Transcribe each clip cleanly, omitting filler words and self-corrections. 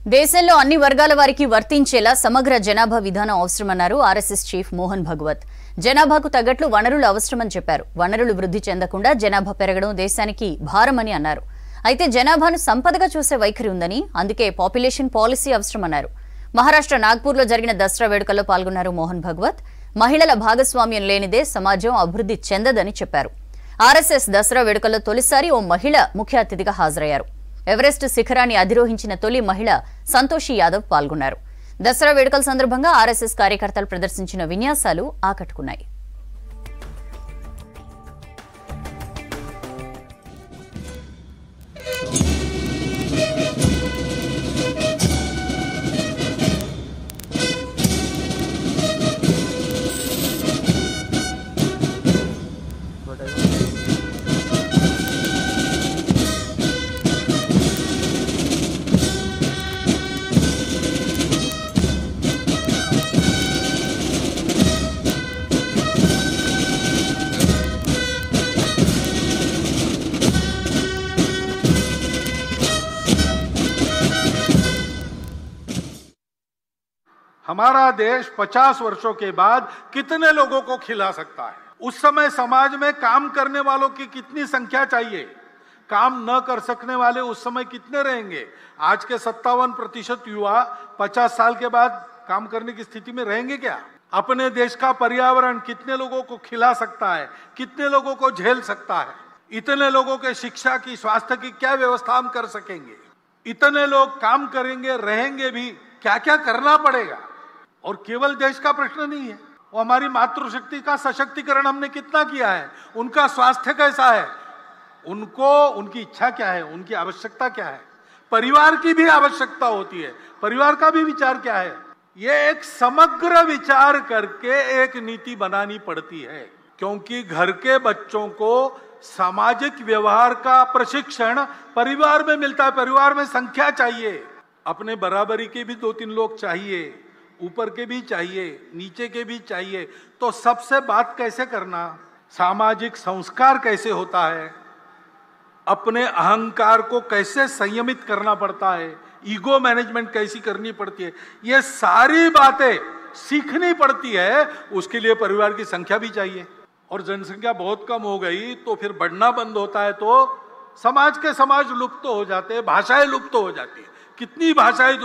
దేశంలో అన్ని వర్గాల వారికి వర్తించేలా సమగ్ర జనాభా విధానం అవసరమన్నారు ఆర్ఎస్ఎస్ చీఫ్ మోహన్ భగవత్. జనాభాకు తగ్గట్లు వనరులు అవసరమని చెప్పారు. వనరులు వృద్ధి చెందకుండా జనాభా పెరగడం దేశానికి భారమని అన్నారు. అయితే జనాభాను సంపదగా చూసే వైఖరి ఉందని, అందుకే పాపులేషన్ పాలసీ అవసరమన్నారు. మహారాష్ట్ర నాగ్పూర్లో జరిగిన దసరా వేడుకల్లో పాల్గొన్నారు మోహన్ భగవత్. మహిళల భాగస్వామ్యం లేనిదే సమాజం అభివృద్ధి చెందదని చెప్పారు. ఆర్ఎస్ఎస్ దసరా వేడుకల్లో తొలిసారి ఓ మహిళ ముఖ్య అతిథిగా హాజరయ్యారు. ఎవరెస్ట్ శిఖరాన్ని అధిరోహించిన తొలి మహిళ సంతోషి యాదవ్ పాల్గొన్నారు. దసరా వేడుకల సందర్భంగా ఆర్ఎస్ఎస్ కార్యకర్తలు ప్రదర్శించిన విన్యాసాలు ఆకట్టుకున్నాయి. हमारा देश 50 वर्षों के बाद कितने लोगों को खिला सकता है? उस समय समाज में काम करने वालों की कितनी संख्या चाहिए? काम न कर सकने वाले उस समय कितने रहेंगे? आज के 57% युवा 50 साल के बाद काम करने की स्थिति में रहेंगे क्या? अपने देश का पर्यावरण कितने लोगों को खिला सकता है, कितने लोगों को झेल सकता है? इतने लोगों के शिक्षा की, स्वास्थ्य की क्या व्यवस्था हम कर सकेंगे? इतने लोग काम करेंगे, रहेंगे भी, क्या क्या करना पड़ेगा? और केवल देश का प्रश्न नहीं है, वो हमारी मातृशक्ति का सशक्तिकरण हमने कितना किया है, उनका स्वास्थ्य कैसा है, उनको उनकी इच्छा क्या है, उनकी आवश्यकता क्या है, परिवार की भी आवश्यकता होती है, परिवार का भी विचार क्या है, ये एक समग्र विचार करके एक नीति बनानी पड़ती है। क्योंकि घर के बच्चों को सामाजिक व्यवहार का प्रशिक्षण परिवार में मिलता है। परिवार में संख्या चाहिए, अपने बराबरी के भी 2-3 लोग चाहिए, ऊपर के भी चाहिए, नीचे के भी चाहिए। तो सबसे बात कैसे करना, सामाजिक संस्कार कैसे होता है, अपने अहंकार को कैसे संयमित करना पड़ता है, ईगो मैनेजमेंट कैसी करनी पड़ती है, ये सारी बातें सीखनी पड़ती है। उसके लिए परिवार की संख्या भी चाहिए। और जनसंख्या बहुत कम हो गई तो फिर बढ़ना बंद होता है, तो समाज के समाज लुप्त हो जाते हैं, भाषाएं लुप्त हो जाती है। कितनी भाषाएं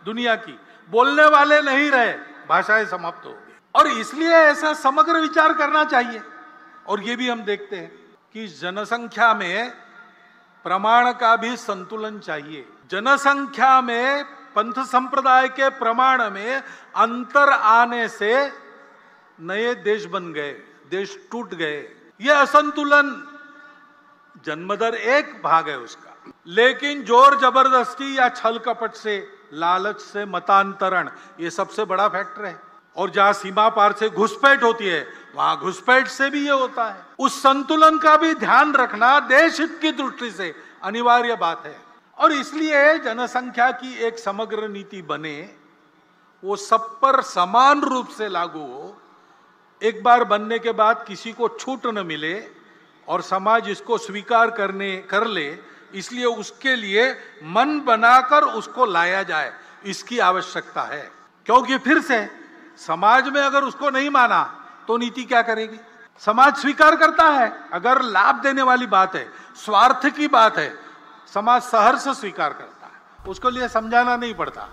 दुनिया की बोलने वाले नहीं रहे, भाषाएं समाप्त हो गई। और इसलिए ऐसा समग्र विचार करना चाहिए। और ये भी हम देखते हैं कि जनसंख्या में प्रमाण का भी संतुलन चाहिए। जनसंख्या में पंथ संप्रदाय के प्रमाण में अंतर आने से नए देश बन गए, देश टूट गए। ये असंतुलन जन्मदर एक भाग है उसका, लेकिन जोर जबरदस्ती या छल कपट से, लालच से मतांतरण, ये सबसे बड़ा फैक्टर है। और जहां सीमा पार से घुसपैठ होती है, वहां घुसपैठ से भी ये होता है। उस संतुलन का भी ध्यान रखना देश हित की दृष्टि से अनिवार्य बात है। और इसलिए जनसंख्या की एक समग्र नीति बने, वो सब पर समान रूप से लागू हो, एक बार बनने के बाद किसी को छूट न मिले और समाज इसको स्वीकार कर ले। इसलिए उसके लिए मन बनाकर उसको लाया जाए, इसकी आवश्यकता है। क्योंकि फिर से समाज में अगर उसको नहीं माना तो नीति क्या करेगी? समाज स्वीकार करता है, अगर लाभ देने वाली बात है, स्वार्थ की बात है, समाज सहर्ष स्वीकार करता है, उसको लिए समझाना नहीं पड़ता।